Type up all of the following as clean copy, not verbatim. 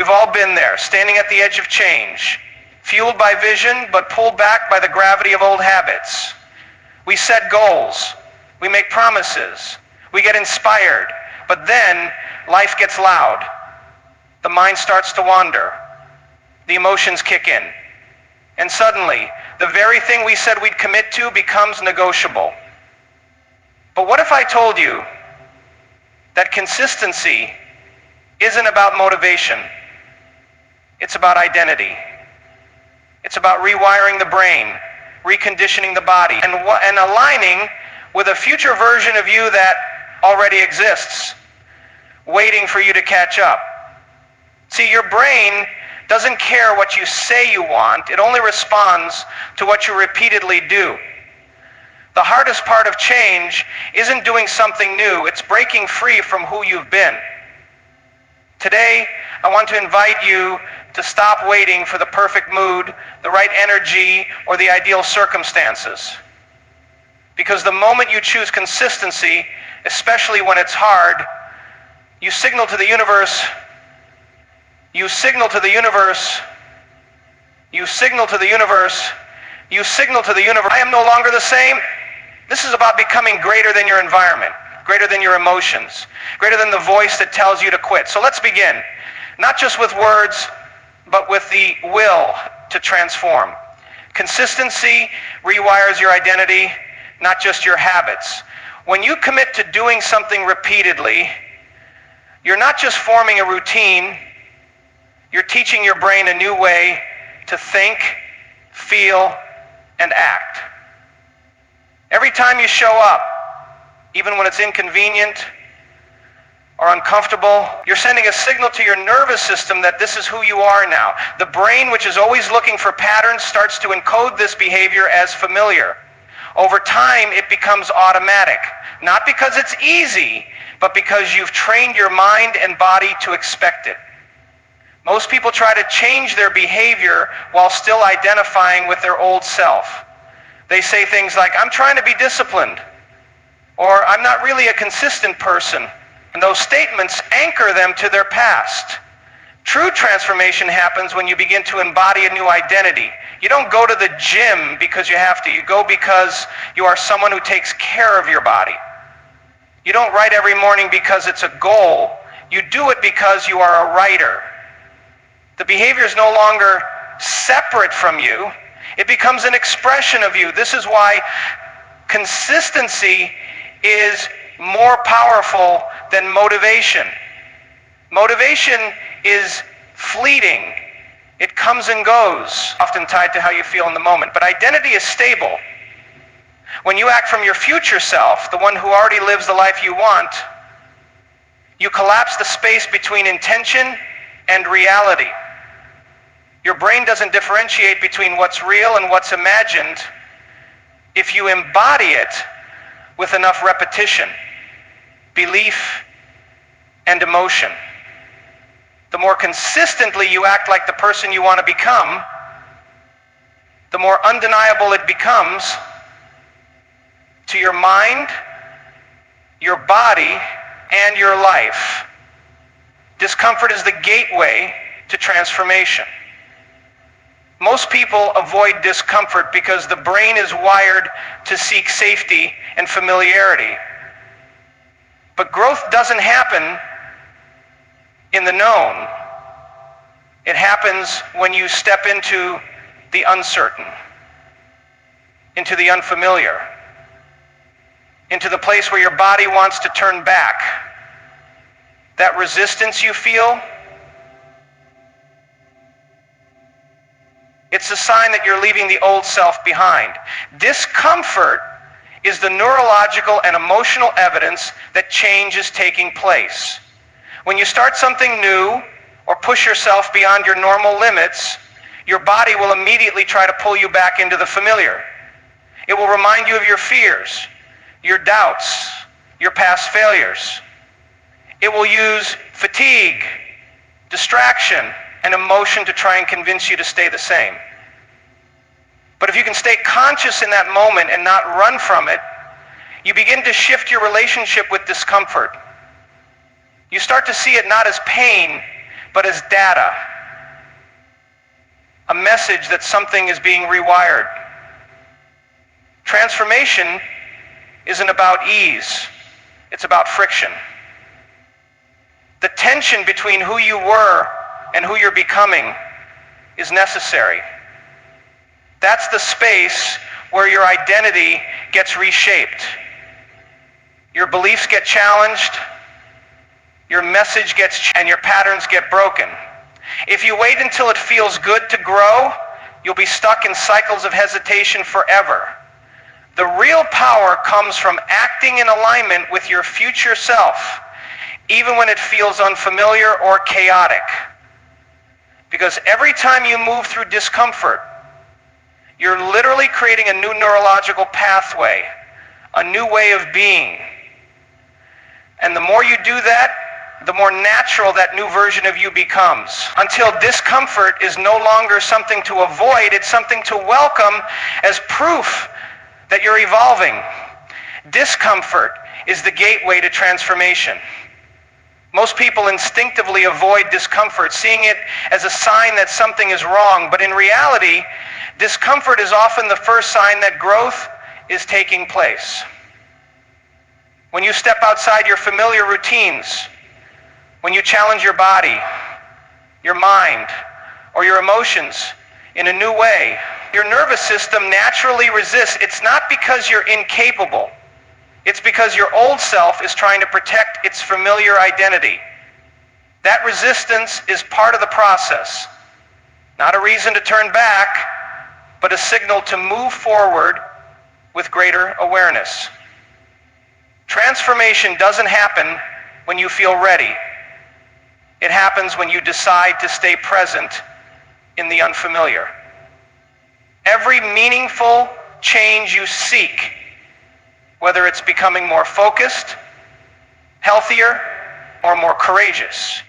We've all been there, standing at the edge of change, fueled by vision, but pulled back by the gravity of old habits. We set goals, we make promises, we get inspired, but then life gets loud. The mind starts to wander, the emotions kick in, and suddenly, the very thing we said we'd commit to becomes negotiable. But what if I told you that consistency isn't about motivation? It's about identity. It's about rewiring the brain, reconditioning the body, and aligning with a future version of you that already exists, waiting for you to catch up. See, your brain doesn't care what you say you want. It only responds to what you repeatedly do. The hardest part of change isn't doing something new. It's breaking free from who you've been. Today, I want to invite you to stop waiting for the perfect mood, the right energy, or the ideal circumstances. Because the moment you choose consistency, especially when it's hard, you signal to the universe, I am no longer the same. This is about becoming greater than your environment, greater than your emotions, greater than the voice that tells you to quit. So let's begin, not just with words, but with the will to transform. Consistency rewires your identity, not just your habits. When you commit to doing something repeatedly, you're not just forming a routine, you're teaching your brain a new way to think, feel, and act. Every time you show up, even when it's inconvenient or uncomfortable, you're sending a signal to your nervous system that this is who you are now. The brain, which is always looking for patterns, starts to encode this behavior as familiar. Over time, it becomes automatic, not because it's easy, but because you've trained your mind and body to expect it. Most people try to change their behavior while still identifying with their old self. They say things like, I'm trying to be disciplined, or I'm not really a consistent person. And those statements anchor them to their past. True transformation happens when you begin to embody a new identity. You don't go to the gym because you have to. You go because you are someone who takes care of your body. You don't write every morning because it's a goal. You do it because you are a writer. The behavior is no longer separate from you. It becomes an expression of you. This is why consistency is more powerful than motivation. Motivation is fleeting. It comes and goes, often tied to how you feel in the moment. But identity is stable. When you act from your future self, the one who already lives the life you want, you collapse the space between intention and reality. Your brain doesn't differentiate between what's real and what's imagined if you embody it with enough repetition, belief, and emotion. The more consistently you act like the person you want to become, the more undeniable it becomes to your mind, your body, and your life. Discomfort is the gateway to transformation. Most people avoid discomfort because the brain is wired to seek safety and familiarity. But growth doesn't happen in the known. It happens when you step into the uncertain, into the unfamiliar, into the place where your body wants to turn back. That resistance you feel, it's a sign that you're leaving the old self behind. Discomfort is the neurological and emotional evidence that change is taking place. When you start something new or push yourself beyond your normal limits, your body will immediately try to pull you back into the familiar. It will remind you of your fears, your doubts, your past failures. It will use fatigue, distraction, and emotion to try and convince you to stay the same. But if you can stay conscious in that moment and not run from it, you begin to shift your relationship with discomfort. You start to see it not as pain, but as data, a message that something is being rewired. Transformation isn't about ease, it's about friction. The tension between who you were and who you're becoming is necessary. That's the space where your identity gets reshaped. Your beliefs get challenged, your message gets and your patterns get broken. If you wait until it feels good to grow, you'll be stuck in cycles of hesitation forever. The real power comes from acting in alignment with your future self, even when it feels unfamiliar or chaotic. Because every time you move through discomfort, you're literally creating a new neurological pathway, a new way of being. And the more you do that, the more natural that new version of you becomes. Until discomfort is no longer something to avoid, it's something to welcome as proof that you're evolving. Discomfort is the gateway to transformation. Most people instinctively avoid discomfort, seeing it as a sign that something is wrong, but in reality, discomfort is often the first sign that growth is taking place. When you step outside your familiar routines, when you challenge your body, your mind, or your emotions in a new way, your nervous system naturally resists. It's not because you're incapable. It's because your old self is trying to protect its familiar identity. That resistance is part of the process. Not a reason to turn back, but a signal to move forward with greater awareness. Transformation doesn't happen when you feel ready. It happens when you decide to stay present in the unfamiliar. Every meaningful change you seek, whether it's becoming more focused, healthier, or more courageous,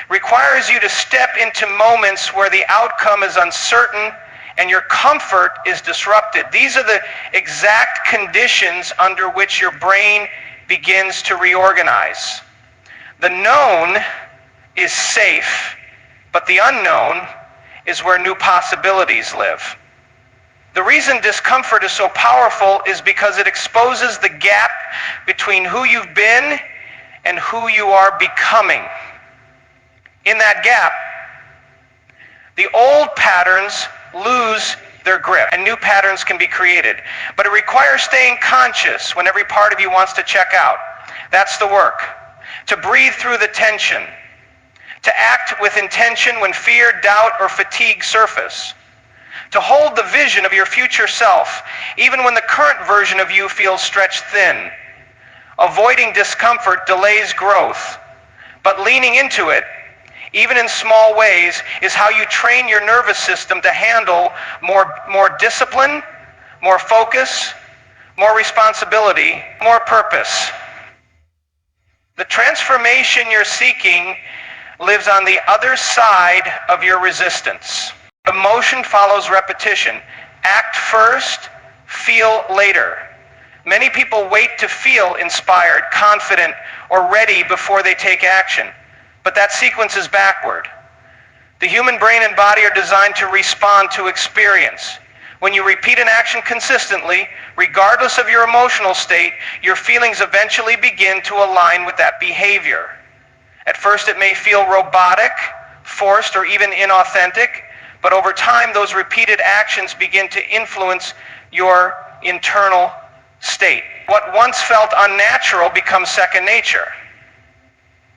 requires you to step into moments where the outcome is uncertain and your comfort is disrupted. These are the exact conditions under which your brain begins to reorganize. The known is safe, but the unknown is where new possibilities live. The reason discomfort is so powerful is because it exposes the gap between who you've been and who you are becoming. In that gap, the old patterns lose their grip and new patterns can be created. But it requires staying conscious when every part of you wants to check out. That's the work. To breathe through the tension. To act with intention when fear, doubt, or fatigue surface. To hold the vision of your future self, even when the current version of you feels stretched thin. Avoiding discomfort delays growth, but leaning into it, even in small ways, is how you train your nervous system to handle more discipline, more focus, more responsibility, more purpose. The transformation you're seeking lives on the other side of your resistance. Emotion follows repetition. Act first, feel later. Many people wait to feel inspired, confident, or ready before they take action. But that sequence is backward. The human brain and body are designed to respond to experience. When you repeat an action consistently, regardless of your emotional state, your feelings eventually begin to align with that behavior. At first it may feel robotic, forced, or even inauthentic, but over time those repeated actions begin to influence your internal state. What once felt unnatural becomes second nature.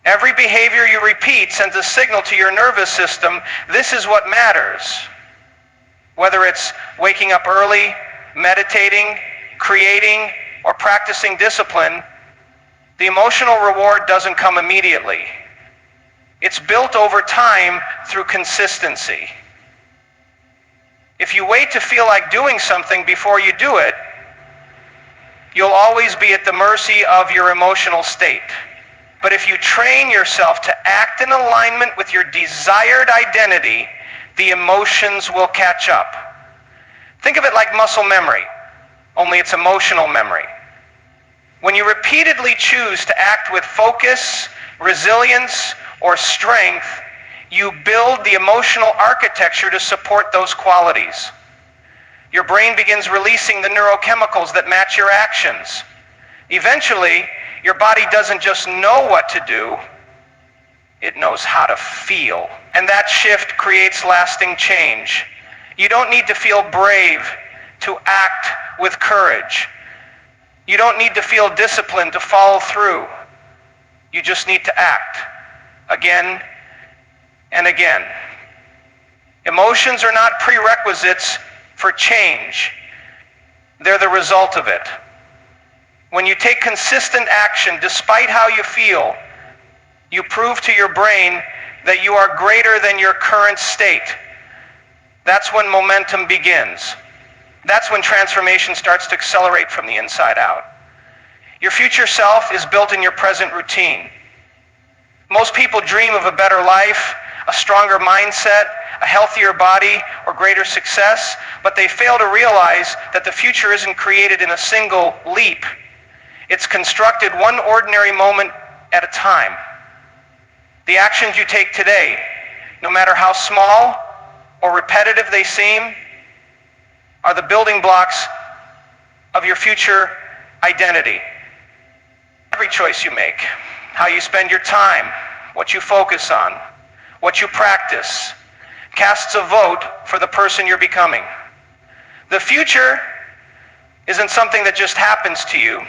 Every behavior you repeat sends a signal to your nervous system, this is what matters. Whether it's waking up early, meditating, creating, or practicing discipline, the emotional reward doesn't come immediately. It's built over time through consistency. If you wait to feel like doing something before you do it, you'll always be at the mercy of your emotional state. But if you train yourself to act in alignment with your desired identity, the emotions will catch up. Think of it like muscle memory, only it's emotional memory. When you repeatedly choose to act with focus, resilience, or strength, you build the emotional architecture to support those qualities. Your brain begins releasing the neurochemicals that match your actions. Eventually, your body doesn't just know what to do, it knows how to feel. And that shift creates lasting change. You don't need to feel brave to act with courage. You don't need to feel disciplined to follow through. You just need to act again and again. Emotions are not prerequisites for change. They're the result of it. When you take consistent action despite how you feel, you prove to your brain that you are greater than your current state. That's when momentum begins. That's when transformation starts to accelerate from the inside out. Your future self is built in your present routine. Most people dream of a better life, a stronger mindset, a healthier body, or greater success, but they fail to realize that the future isn't created in a single leap. It's constructed one ordinary moment at a time. The actions you take today, no matter how small or repetitive they seem, are the building blocks of your future identity. Every choice you make, how you spend your time, what you focus on, what you practice, casts a vote for the person you're becoming. The future isn't something that just happens to you.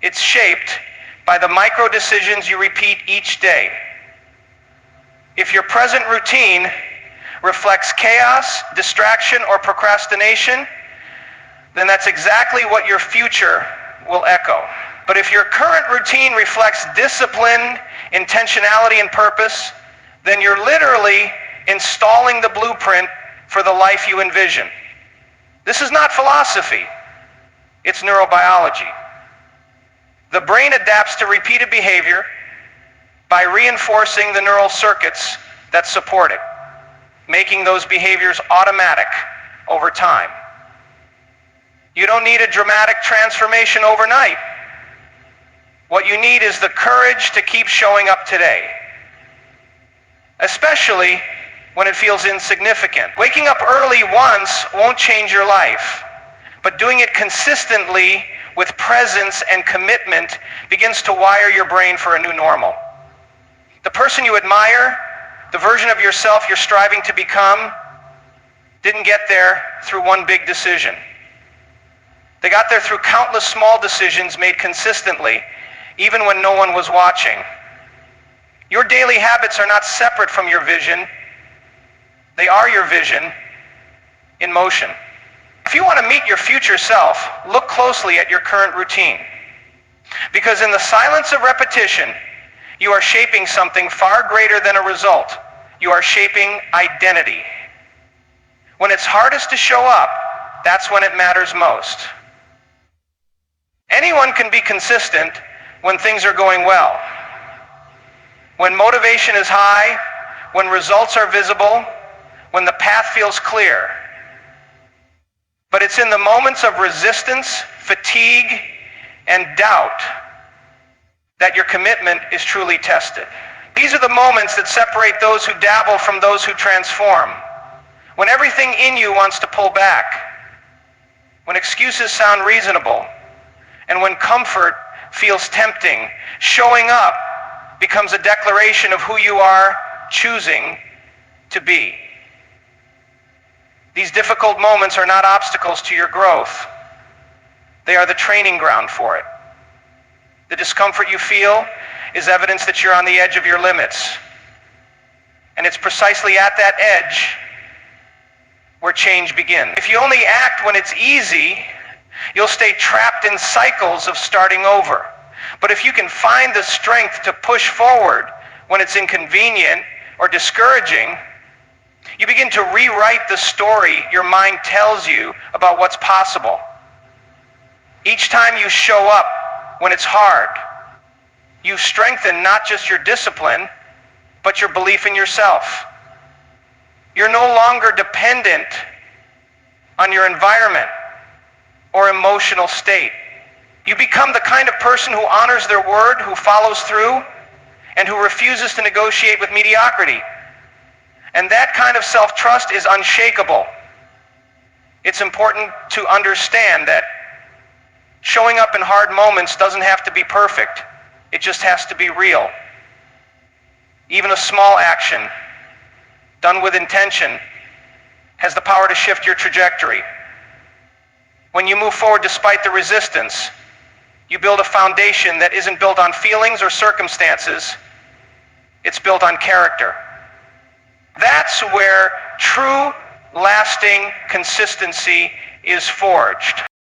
It's shaped by the micro decisions you repeat each day. If your present routine reflects chaos, distraction, or procrastination, then that's exactly what your future will echo. But if your current routine reflects discipline, intentionality, and purpose, then you're literally installing the blueprint for the life you envision. This is not philosophy, it's neurobiology. The brain adapts to repeated behavior by reinforcing the neural circuits that support it, making those behaviors automatic over time. You don't need a dramatic transformation overnight. What you need is the courage to keep showing up today, especially when it feels insignificant. Waking up early once won't change your life, but doing it consistently with presence and commitment begins to wire your brain for a new normal. The person you admire, the version of yourself you're striving to become, didn't get there through one big decision. They got there through countless small decisions made consistently, even when no one was watching. Your daily habits are not separate from your vision. They are your vision in motion. If you want to meet your future self, look closely at your current routine. Because in the silence of repetition, you are shaping something far greater than a result. You are shaping identity. When it's hardest to show up, that's when it matters most. Anyone can be consistent when things are going well. When motivation is high, when results are visible, when the path feels clear. But it's in the moments of resistance, fatigue, and doubt that your commitment is truly tested. These are the moments that separate those who dabble from those who transform. When everything in you wants to pull back, when excuses sound reasonable, and when comfort feels tempting, showing up becomes a declaration of who you are choosing to be. These difficult moments are not obstacles to your growth. They are the training ground for it. The discomfort you feel is evidence that you're on the edge of your limits. And it's precisely at that edge where change begins. If you only act when it's easy, you'll stay trapped in cycles of starting over. But if you can find the strength to push forward when it's inconvenient or discouraging, you begin to rewrite the story your mind tells you about what's possible. Each time you show up when it's hard, you strengthen not just your discipline, but your belief in yourself. You're no longer dependent on your environment or emotional state. You become the kind of person who honors their word, who follows through, and who refuses to negotiate with mediocrity. And that kind of self-trust is unshakable. It's important to understand that showing up in hard moments doesn't have to be perfect. It just has to be real. Even a small action, done with intention, has the power to shift your trajectory. When you move forward despite the resistance, you build a foundation that isn't built on feelings or circumstances. It's built on character. That's where true, lasting consistency is forged.